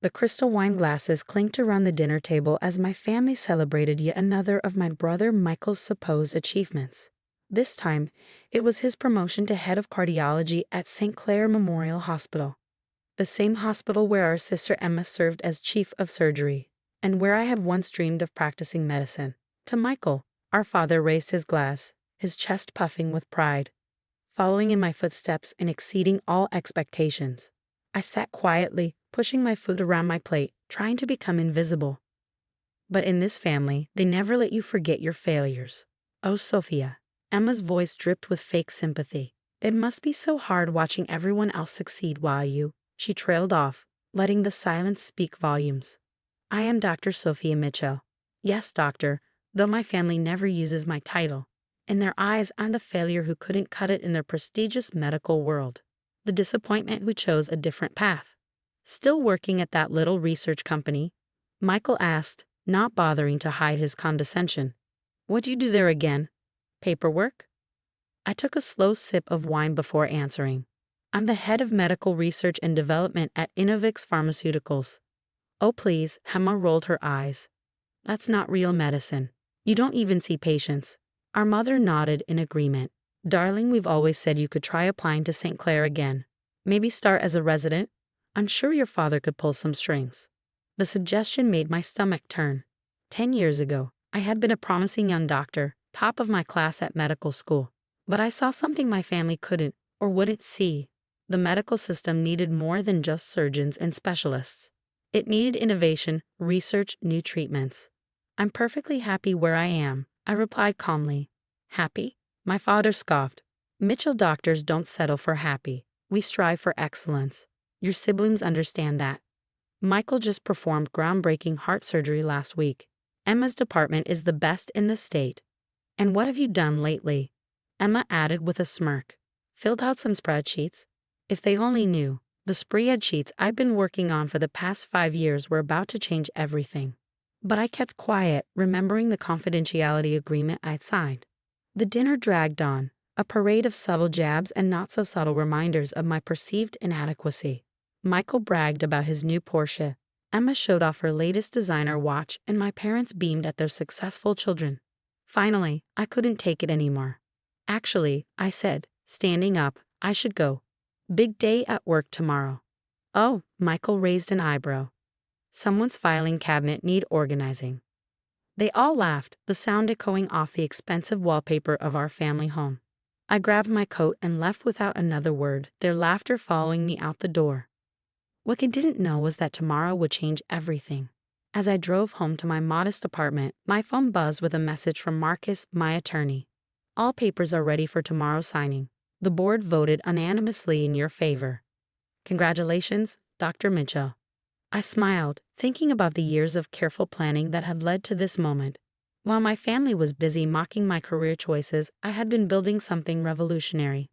The crystal wine glasses clinked around the dinner table as my family celebrated yet another of my brother Michael's supposed achievements. This time, it was his promotion to head of cardiology at St. Clair Memorial Hospital, the same hospital where our sister Emma served as chief of surgery, and where I had once dreamed of practicing medicine. To Michael, our father raised his glass, his chest puffing with pride, following in my footsteps and exceeding all expectations. I sat quietly, pushing my food around my plate, trying to become invisible. But in this family, they never let you forget your failures. Oh, Sophia. Emma's voice dripped with fake sympathy. It must be so hard watching everyone else succeed while you... She trailed off, letting the silence speak volumes. I am Dr. Sophia Mitchell. Yes, doctor, though my family never uses my title. In their eyes, I'm the failure who couldn't cut it in their prestigious medical world. The disappointment who chose a different path. Still working at that little research company? Michael asked, not bothering to hide his condescension. What do you do there again? Paperwork? I took a slow sip of wine before answering. I'm the head of medical research and development at Innovix Pharmaceuticals. Oh please, Emma rolled her eyes. That's not real medicine. You don't even see patients. Our mother nodded in agreement. Darling, we've always said you could try applying to St. Clair again. Maybe start as a resident? I'm sure your father could pull some strings. The suggestion made my stomach turn. 10 years ago, I had been a promising young doctor, top of my class at medical school. But I saw something my family couldn't or wouldn't see. The medical system needed more than just surgeons and specialists. It needed innovation, research, new treatments. I'm perfectly happy where I am, I replied calmly. Happy? My father scoffed. Mitchell doctors don't settle for happy. We strive for excellence. Your siblings understand that. Michael just performed groundbreaking heart surgery last week. Emma's department is the best in the state. And what have you done lately? Emma added with a smirk. Filled out some spreadsheets. If they only knew, the spreadsheets I've been working on for the past 5 years were about to change everything. But I kept quiet, remembering the confidentiality agreement I'd signed. The dinner dragged on, a parade of subtle jabs and not-so-subtle reminders of my perceived inadequacy. Michael bragged about his new Porsche. Emma showed off her latest designer watch, and my parents beamed at their successful children. Finally, I couldn't take it anymore. Actually, I said, standing up, I should go. Big day at work tomorrow. Oh, Michael raised an eyebrow. Someone's filing cabinet need organizing. They all laughed, the sound echoing off the expensive wallpaper of our family home. I grabbed my coat and left without another word, their laughter following me out the door. What I didn't know was that tomorrow would change everything. As I drove home to my modest apartment, my phone buzzed with a message from Marcus, my attorney. All papers are ready for tomorrow's signing. The board voted unanimously in your favor. Congratulations, Dr. Mitchell. I smiled, thinking about the years of careful planning that had led to this moment. While my family was busy mocking my career choices, I had been building something revolutionary.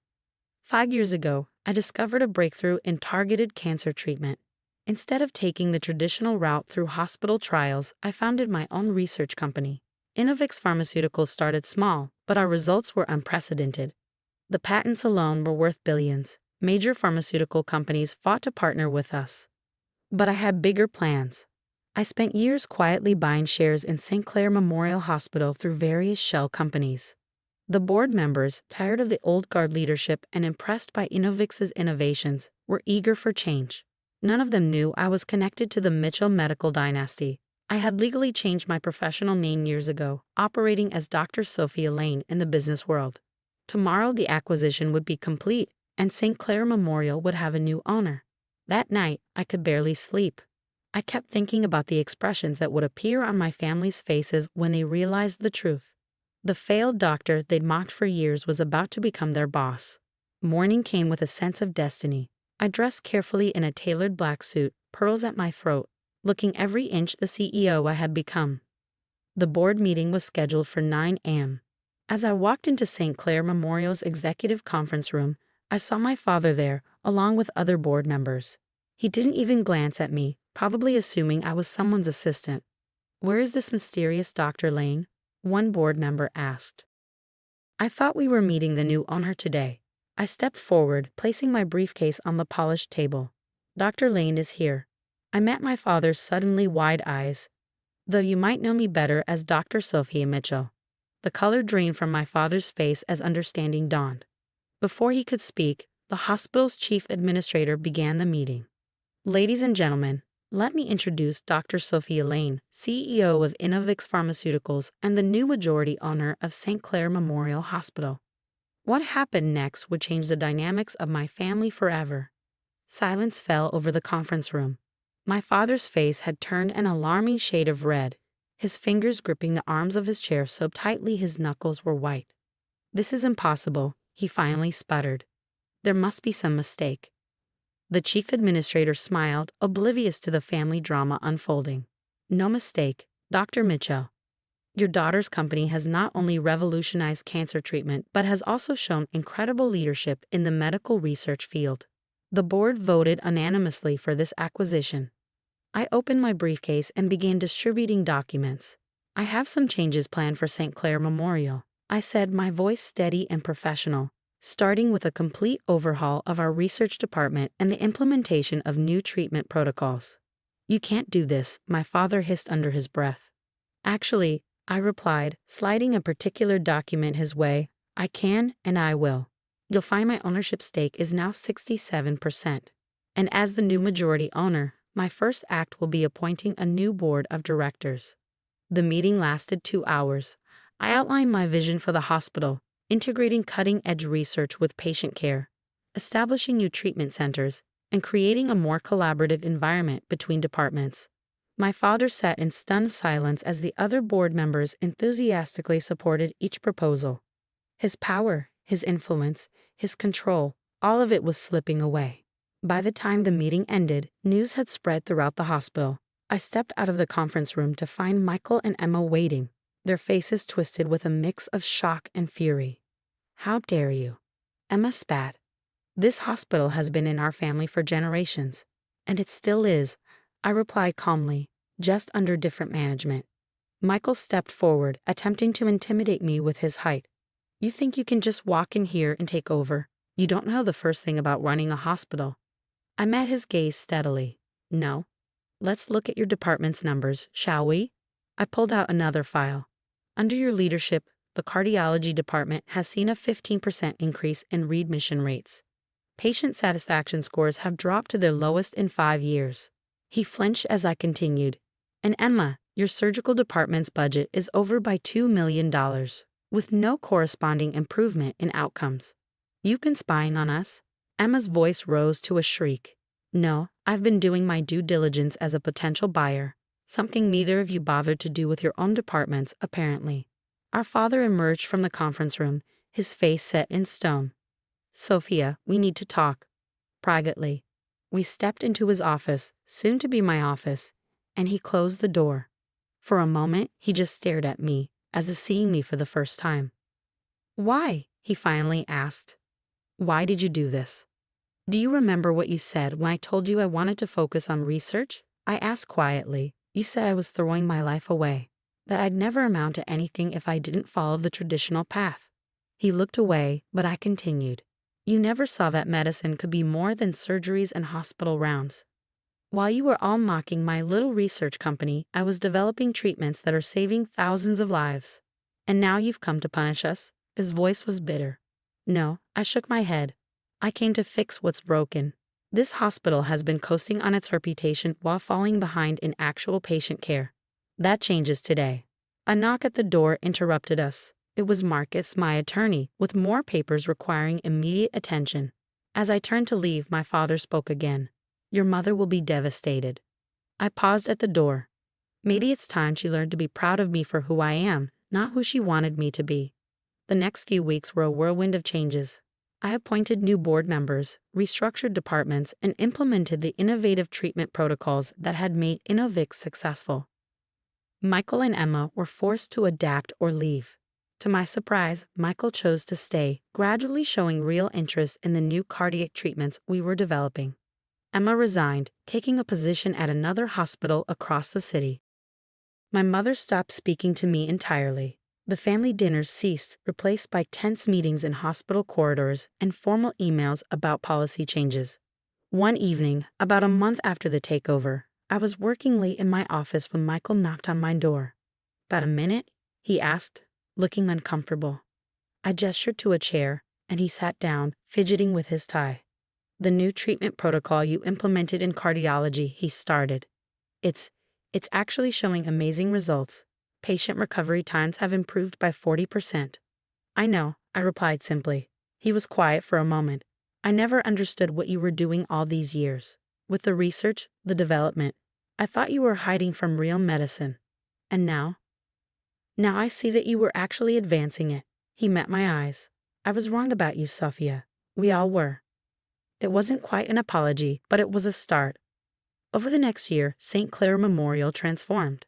5 years ago, I discovered a breakthrough in targeted cancer treatment. Instead of taking the traditional route through hospital trials, I founded my own research company. Innovix Pharmaceuticals started small, but our results were unprecedented. The patents alone were worth billions. Major pharmaceutical companies fought to partner with us. But I had bigger plans. I spent years quietly buying shares in St. Clair Memorial Hospital through various shell companies. The board members, tired of the old guard leadership and impressed by Innovix's innovations, were eager for change. None of them knew I was connected to the Mitchell medical dynasty. I had legally changed my professional name years ago, operating as Dr. Sophia Lane in the business world. Tomorrow the acquisition would be complete, and St. Clair Memorial would have a new owner. That night, I could barely sleep. I kept thinking about the expressions that would appear on my family's faces when they realized the truth. The failed doctor they'd mocked for years was about to become their boss. Morning came with a sense of destiny. I dressed carefully in a tailored black suit, pearls at my throat, looking every inch the CEO I had become. The board meeting was scheduled for 9 a.m. As I walked into St. Clair Memorial's executive conference room, I saw my father there, along with other board members. He didn't even glance at me, probably assuming I was someone's assistant. "Where is this mysterious Dr. Lane?" one board member asked. "I thought we were meeting the new owner today." I stepped forward, placing my briefcase on the polished table. "Dr. Lane is here." I met my father's suddenly wide eyes, though you might know me better as Dr. Sophia Mitchell. The color drained from my father's face as understanding dawned. Before he could speak, the hospital's chief administrator began the meeting. Ladies and gentlemen, let me introduce Dr. Sophia Lane, CEO of Innovix Pharmaceuticals and the new majority owner of St. Clair Memorial Hospital. What happened next would change the dynamics of my family forever. Silence fell over the conference room. My father's face had turned an alarming shade of red, his fingers gripping the arms of his chair so tightly his knuckles were white. "This is impossible," he finally sputtered. "There must be some mistake." The chief administrator smiled, oblivious to the family drama unfolding. "No mistake, Dr. Mitchell. Your daughter's company has not only revolutionized cancer treatment but has also shown incredible leadership in the medical research field. The board voted unanimously for this acquisition." I opened my briefcase and began distributing documents. "I have some changes planned for St. Clair Memorial," I said, my voice steady and professional, "starting with a complete overhaul of our research department and the implementation of new treatment protocols." "You can't do this," my father hissed under his breath. "Actually," I replied, sliding a particular document his way, "I can and I will. You'll find my ownership stake is now 67%. And as the new majority owner, my first act will be appointing a new board of directors." The meeting lasted 2 hours. I outlined my vision for the hospital, integrating cutting-edge research with patient care, establishing new treatment centers, and creating a more collaborative environment between departments. My father sat in stunned silence as the other board members enthusiastically supported each proposal. His power, his influence, his control, all of it was slipping away. By the time the meeting ended, news had spread throughout the hospital. I stepped out of the conference room to find Michael and Emma waiting, their faces twisted with a mix of shock and fury. "How dare you?" Emma spat. "This hospital has been in our family for generations. And it still is," I replied calmly, "just under different management." Michael stepped forward, attempting to intimidate me with his height. "You think you can just walk in here and take over? You don't know the first thing about running a hospital." I met his gaze steadily. "No. Let's look at your department's numbers, shall we?" I pulled out another file. "Under your leadership, the cardiology department has seen a 15% increase in readmission rates. Patient satisfaction scores have dropped to their lowest in 5 years. He flinched as I continued. "And Emma, your surgical department's budget is over by $2 million, with no corresponding improvement in outcomes. You've been spying on us?" Emma's voice rose to a shriek. "No, I've been doing my due diligence as a potential buyer, something neither of you bothered to do with your own departments, apparently." Our father emerged from the conference room, his face set in stone. "Sophia, we need to talk. Privately." We stepped into his office, soon to be my office, and he closed the door. For a moment, he just stared at me, as if seeing me for the first time. "Why?" he finally asked. "Why did you do this? Do you remember what you said when I told you I wanted to focus on research?" I asked quietly. "You said I was throwing my life away, that I'd never amount to anything if I didn't follow the traditional path." He looked away, but I continued. "You never saw that medicine could be more than surgeries and hospital rounds. While you were all mocking my little research company, I was developing treatments that are saving thousands of lives. And now you've come to punish us." His voice was bitter. "No," I shook my head. "I came to fix what's broken. This hospital has been coasting on its reputation while falling behind in actual patient care. That changes today." A knock at the door interrupted us. It was Marcus, my attorney, with more papers requiring immediate attention. As I turned to leave, my father spoke again. "Your mother will be devastated." I paused at the door. Maybe it's time she learned to be proud of me for who I am, not who she wanted me to be. The next few weeks were a whirlwind of changes. I appointed new board members, restructured departments, and implemented the innovative treatment protocols that had made Innovix successful. Michael and Emma were forced to adapt or leave. To my surprise, Michael chose to stay, gradually showing real interest in the new cardiac treatments we were developing. Emma resigned, taking a position at another hospital across the city. My mother stopped speaking to me entirely. The family dinners ceased, replaced by tense meetings in hospital corridors and formal emails about policy changes. One evening, about a month after the takeover, I was working late in my office when Michael knocked on my door. "About a minute?" he asked, looking uncomfortable. I gestured to a chair, and he sat down, fidgeting with his tie. "The new treatment protocol you implemented in cardiology," he started. It's actually showing amazing results. Patient recovery times have improved by 40%. "I know," I replied simply. He was quiet for a moment. "I never understood what you were doing all these years. With the research, the development. I thought you were hiding from real medicine. And now? Now I see that you were actually advancing it." He met my eyes. "I was wrong about you, Sophia. We all were." It wasn't quite an apology, but it was a start. Over the next year, St. Clair Memorial transformed.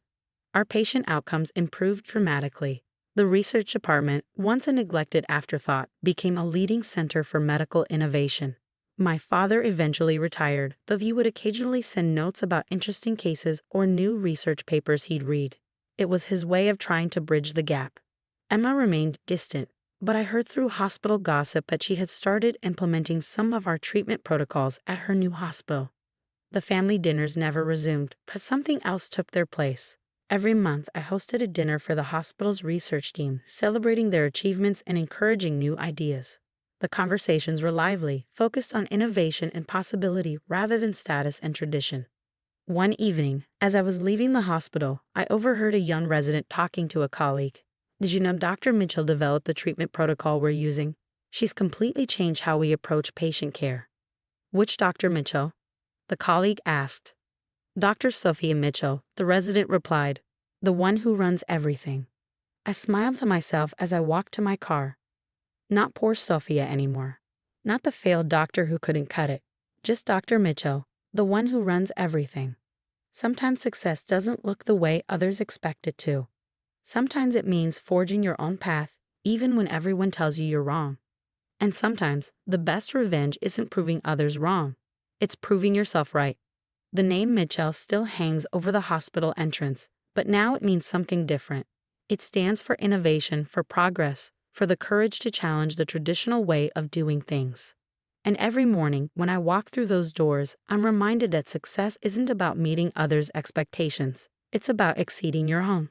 Our patient outcomes improved dramatically. The research department, once a neglected afterthought, became a leading center for medical innovation. My father eventually retired, though he would occasionally send notes about interesting cases or new research papers he'd read. It was his way of trying to bridge the gap. Emma remained distant, but I heard through hospital gossip that she had started implementing some of our treatment protocols at her new hospital. The family dinners never resumed, but something else took their place. Every month, I hosted a dinner for the hospital's research team, celebrating their achievements and encouraging new ideas. The conversations were lively, focused on innovation and possibility rather than status and tradition. One evening, as I was leaving the hospital, I overheard a young resident talking to a colleague. "Did you know Dr. Mitchell developed the treatment protocol we're using? She's completely changed how we approach patient care." "Which Dr. Mitchell?" the colleague asked. "Dr. Sophia Mitchell," the resident replied, "the one who runs everything." I smiled to myself as I walked to my car. Not poor Sophia anymore. Not the failed doctor who couldn't cut it. Just Dr. Mitchell, the one who runs everything. Sometimes success doesn't look the way others expect it to. Sometimes it means forging your own path, even when everyone tells you you're wrong. And sometimes the best revenge isn't proving others wrong. It's proving yourself right. The name Mitchell still hangs over the hospital entrance, but now it means something different. It stands for innovation, for progress, for the courage to challenge the traditional way of doing things. And every morning, when I walk through those doors, I'm reminded that success isn't about meeting others' expectations. It's about exceeding your own.